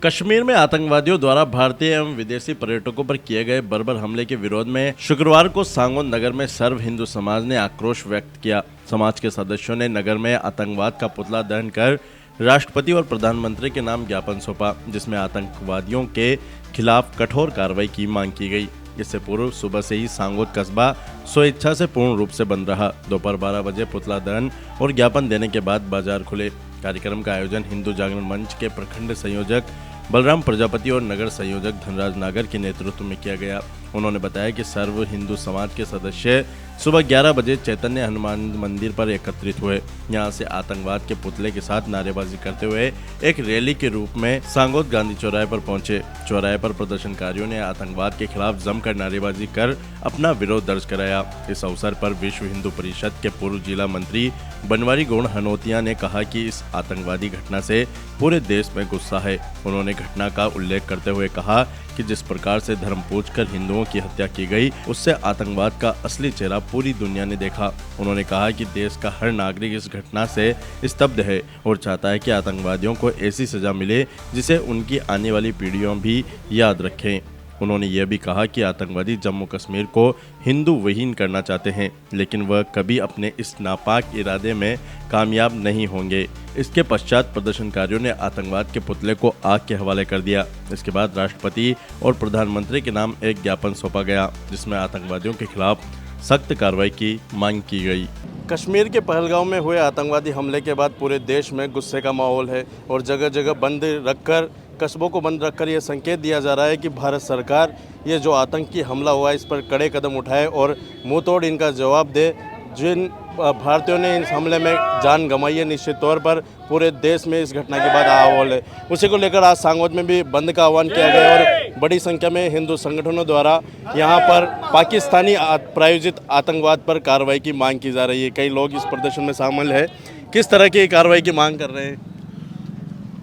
कश्मीर में आतंकवादियों द्वारा भारतीय एवं विदेशी पर्यटकों पर किए गए बर्बर हमले के विरोध में शुक्रवार को सांगोन नगर में सर्व हिंदू समाज ने आक्रोश व्यक्त किया। समाज के सदस्यों ने नगर में आतंकवाद का पुतला दहन कर राष्ट्रपति और प्रधानमंत्री के नाम ज्ञापन सौंपा, जिसमें आतंकवादियों के खिलाफ कठोर कार्रवाई की मांग की गई। इससे पूर्व सुबह से ही सांगोन कस्बा स्वेच्छा से पूर्ण रूप से बंद रहा। दोपहर 12 बजे पुतला दहन और ज्ञापन देने के बाद बाजार खुले। कार्यक्रम का आयोजन हिंदू जागरण मंच के प्रखंड संयोजक बलराम प्रजापति और नगर संयोजक धनराज नागर के नेतृत्व में किया गया। उन्होंने बताया कि सर्व हिंदू समाज के सदस्य सुबह 11 बजे चैतन्य हनुमान मंदिर पर एकत्रित हुए। यहां से आतंकवाद के पुतले के साथ नारेबाजी करते हुए एक रैली के रूप में सांगोद गांधी चौराहे पर पहुंचे। चौराहे पर प्रदर्शनकारियों ने आतंकवाद के खिलाफ जमकर नारेबाजी कर अपना विरोध दर्ज कराया। इस अवसर पर विश्व हिंदू परिषद के पूर्व जिला मंत्री बनवारी गौड़ हनोतिया ने कहा कि इस आतंकवादी घटना से पूरे देश में गुस्सा है। उन्होंने घटना का उल्लेख करते हुए कहा कि जिस प्रकार से धर्म पूछकर हिंदुओं की हत्या की गई, उससे आतंकवाद का असली चेहरा पूरी दुनिया ने देखा। उन्होंने कहा कि देश का हर नागरिक इस घटना से स्तब्ध है और चाहता है कि आतंकवादियों को ऐसी सजा मिले जिसे उनकी आने वाली पीढ़ियों भी याद रखें। उन्होंने यह भी कहा कि आतंकवादी जम्मू कश्मीर को हिंदू विहीन करना चाहते हैं, लेकिन वह कभी अपने इस नापाक इरादे में कामयाब नहीं होंगे। इसके पश्चात प्रदर्शनकारियों ने आतंकवाद के पुतले को आग के हवाले कर दिया। इसके बाद राष्ट्रपति और प्रधानमंत्री के नाम एक ज्ञापन सौंपा गया, जिसमें आतंकवादियों के खिलाफ सख्त कार्रवाई की मांग की गई। कश्मीर के पहलगांव में हुए आतंकवादी हमले के बाद पूरे देश में गुस्से का माहौल है और जगह जगह बंद रखकर कस्बों को बंद रखकर यह संकेत दिया जा रहा है कि भारत सरकार ये जो आतंकी हमला हुआ है इस पर कड़े कदम उठाए और मुंह तोड़ इनका जवाब दे। जिन भारतीयों ने इस हमले में जान गंवाई है, निश्चित तौर पर पूरे देश में इस घटना के बाद माहौल है। उसी को लेकर आज सांगोद में भी बंद का आह्वान किया गया और बड़ी संख्या में हिंदू संगठनों द्वारा यहाँ पर पाकिस्तानी प्रायोजित आतंकवाद पर कार्रवाई की मांग की जा रही है। कई लोग इस प्रदर्शन में शामिल है। किस तरह की कार्रवाई की मांग कर रहे हैं?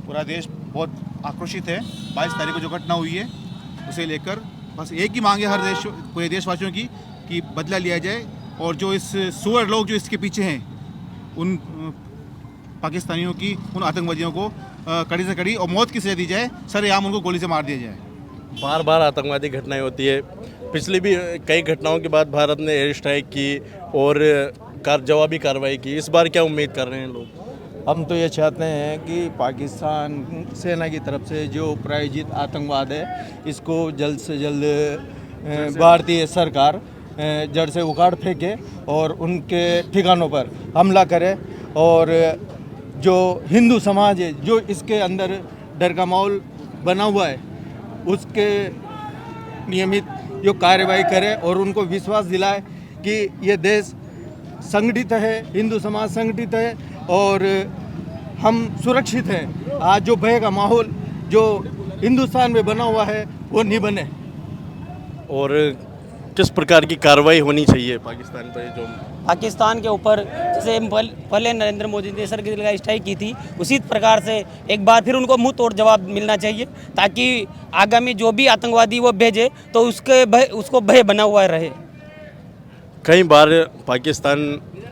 पूरा देश बहुत आक्रोशित है। 22 तारीख को जो घटना हुई है उसे लेकर बस एक ही मांग है हर पूरे देशवासियों की कि बदला लिया जाए और जो इस सुअर लोग जो इसके पीछे हैं उन पाकिस्तानियों की, उन आतंकवादियों को कड़ी से कड़ी और मौत की सजा दी जाए। सरेआम उनको गोली से मार दिया जाए। बार बार आतंकवादी घटनाएं होती है। पिछली भी कई घटनाओं के बाद भारत ने एयर स्ट्राइक की और जवाबी कार्रवाई की। इस बार क्या उम्मीद कर रहे हैं लोग? हम तो ये चाहते हैं कि पाकिस्तान सेना की तरफ से जो प्रायोजित आतंकवाद है इसको जल्द से जल्द भारतीय सरकार जड़ से उखाड़ फेंके और उनके ठिकानों पर हमला करे और जो हिंदू समाज है जो इसके अंदर डर का माहौल बना हुआ है उसके नियमित जो कार्रवाई करे और उनको विश्वास दिलाए कि ये देश संगठित है, हिंदू समाज संगठित है और हम सुरक्षित हैं। आज जो भय का माहौल जो हिंदुस्तान में बना हुआ है वो नहीं बने। और किस प्रकार की कार्रवाई होनी चाहिए पाकिस्तान पर? जो पाकिस्तान के ऊपर जैसे पहले नरेंद्र मोदी ने सर की स्ट्राइक की थी उसी प्रकार से एक बार फिर उनको मुंह तोड़ जवाब मिलना चाहिए, ताकि आगामी जो भी आतंकवादी वो भेजे तो उसको भय बना हुआ रहे। कई बार पाकिस्तान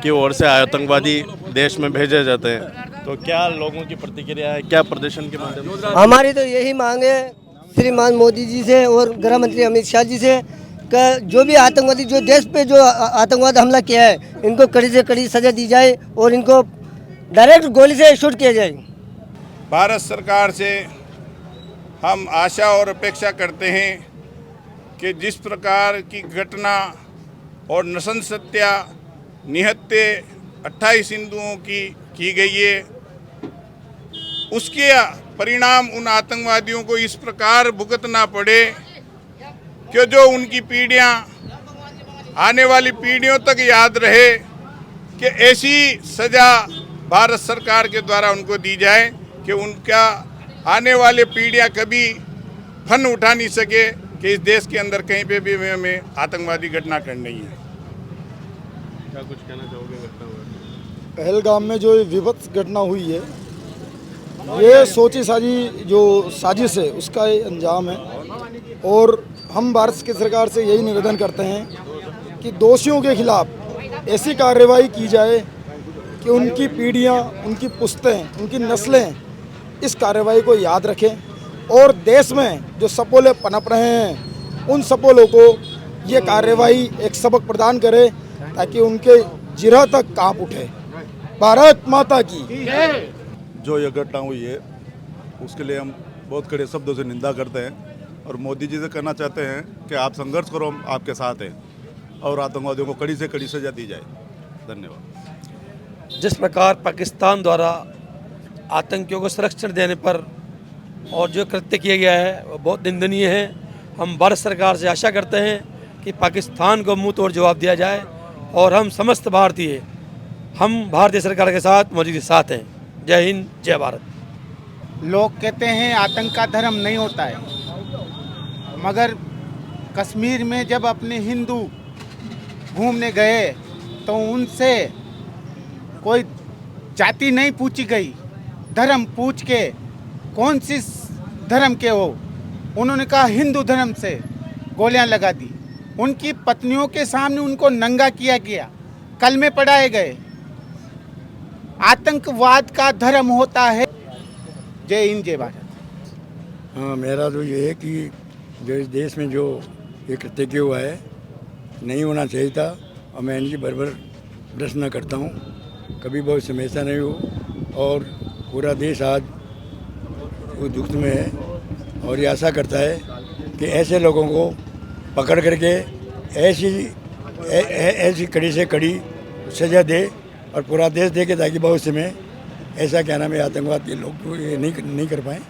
की ओर से आतंकवादी देश में भेजे जाते हैं, तो क्या लोगों की प्रतिक्रिया है? क्या प्रदर्शन के माध्यम से? हमारी तो यही मांग है श्रीमान मोदी जी से और गृह मंत्री अमित शाह जी से कि जो भी आतंकवादी जो देश पे जो आतंकवाद हमला किया है इनको कड़ी से कड़ी सजा दी जाए और इनको डायरेक्ट गोली से शूट किया जाए। भारत सरकार से हम आशा और अपेक्षा करते हैं कि जिस प्रकार की घटना और नृशंसहत्या निहत्ते 28 हिंदुओं की गई है उसके परिणाम उन आतंकवादियों को इस प्रकार भुगतना पड़े कि जो उनकी पीढ़ियां आने वाली पीढ़ियों तक याद रहे कि ऐसी सज़ा भारत सरकार के द्वारा उनको दी जाए कि उनका आने वाले पीढ़ियां कभी फन उठा नहीं सके कि इस देश के अंदर कहीं पे भी हमें आतंकवादी घटना करनी है। क्या कुछ कहना चाहोगे? पहलगाम में जो विभत्स घटना हुई है ये सोची साजी जो साजिश है उसका ये अंजाम है और हम भारत की सरकार से यही निवेदन करते हैं कि दोषियों के खिलाफ ऐसी कार्रवाई की जाए कि उनकी पीढ़ियां, उनकी पुश्तें, उनकी नस्लें इस कार्रवाई को याद रखें और देश में जो सपोले पनप रहे हैं उन सपोलों को ये कार्यवाही एक सबक प्रदान करे ताकि उनके जिरह तक कांप उठे। भारत माता की। जो ये घटना हुई है उसके लिए हम बहुत कड़े शब्दों से निंदा करते हैं और मोदी जी से कहना चाहते हैं कि आप संघर्ष करो, हम आपके साथ हैं और आतंकवादियों को कड़ी से कड़ी सजा दी जाए। धन्यवाद। जिस प्रकार पाकिस्तान द्वारा आतंकियों को संरक्षण देने पर और जो कृत्य किया गया है वो बहुत निंदनीय है। हम भारत सरकार से आशा करते हैं कि पाकिस्तान को मुंह तोड़ जवाब दिया जाए और हम समस्त भारतीय हम भारतीय सरकार के साथ मोदी के साथ हैं। जय हिंद, जय भारत। लोग कहते हैं आतंक का धर्म नहीं होता है, मगर कश्मीर में जब अपने हिंदू घूमने गए तो उनसे कोई जाति नहीं पूछी गई, धर्म पूछ के कौन सी धर्म के हो, उन्होंने कहा हिंदू धर्म से, गोलियां लगा दी। उनकी पत्नियों के सामने उनको नंगा किया गया, कलमे पढ़ाए गए। आतंकवाद का धर्म होता है। जय हिंद, जय भारत। हाँ, मेरा तो ये है कि जो इस देश में जो ये कृत्य किया हुआ है नहीं होना चाहिए था और मैं इनकी बराबर प्रश्न करता हूँ, कभी बहुत हमेशा नहीं हो और पूरा देश आज वो दुख में है और ये आशा करता है कि ऐसे लोगों को पकड़ करके ऐसी कड़ी से कड़ी सज़ा दे और पूरा देश देखे ताकि भविष्य में ऐसा क्या नाम है आतंकवाद के लोग ये नहीं कर पाएँ।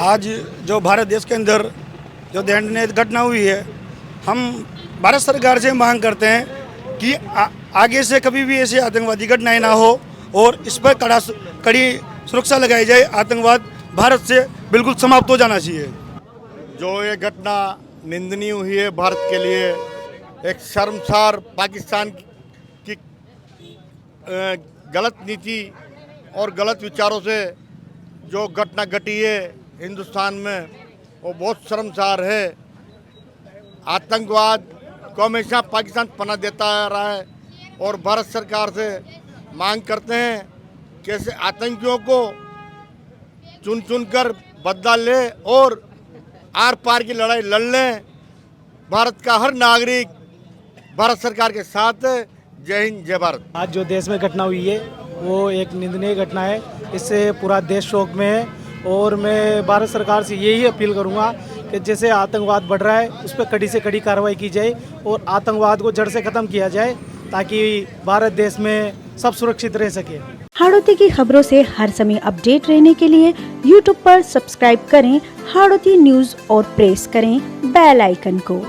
आज जो भारत देश के अंदर जो दंडनीय घटना हुई है, हम भारत सरकार से मांग करते हैं कि आगे से कभी भी ऐसी आतंकवादी घटनाएं ना हो और इस पर कड़ी सुरक्षा लगाई जाए। आतंकवाद भारत से बिल्कुल समाप्त हो जाना चाहिए। जो ये घटना निंदनीय हुई है भारत के लिए, एक शर्मसार पाकिस्तान की गलत नीति और गलत विचारों से जो घटना घटी है हिंदुस्तान में, वो बहुत शर्मसार है। आतंकवाद को हमेशा पाकिस्तान पनाह देता आ रहा है और भारत सरकार से मांग करते हैं कि ऐसे आतंकियों को चुन चुन कर बदला ले और आर पार की लड़ाई लड़ लें। भारत का हर नागरिक भारत सरकार के साथ है। जय हिंद, जय भारत। आज जो देश में घटना हुई है वो एक निंदनीय घटना है, इससे पूरा देश शोक में है और मैं भारत सरकार से यही अपील करूंगा कि जैसे आतंकवाद बढ़ रहा है उस पर कड़ी से कड़ी कार्रवाई की जाए और आतंकवाद को जड़ से ख़त्म किया जाए ताकि भारत देश में सब सुरक्षित रह सके। हाड़ौती की खबरों से हर समय अपडेट रहने के लिए YouTube पर सब्सक्राइब करें हाड़ौती न्यूज़ और प्रेस करें बेल आइकन को।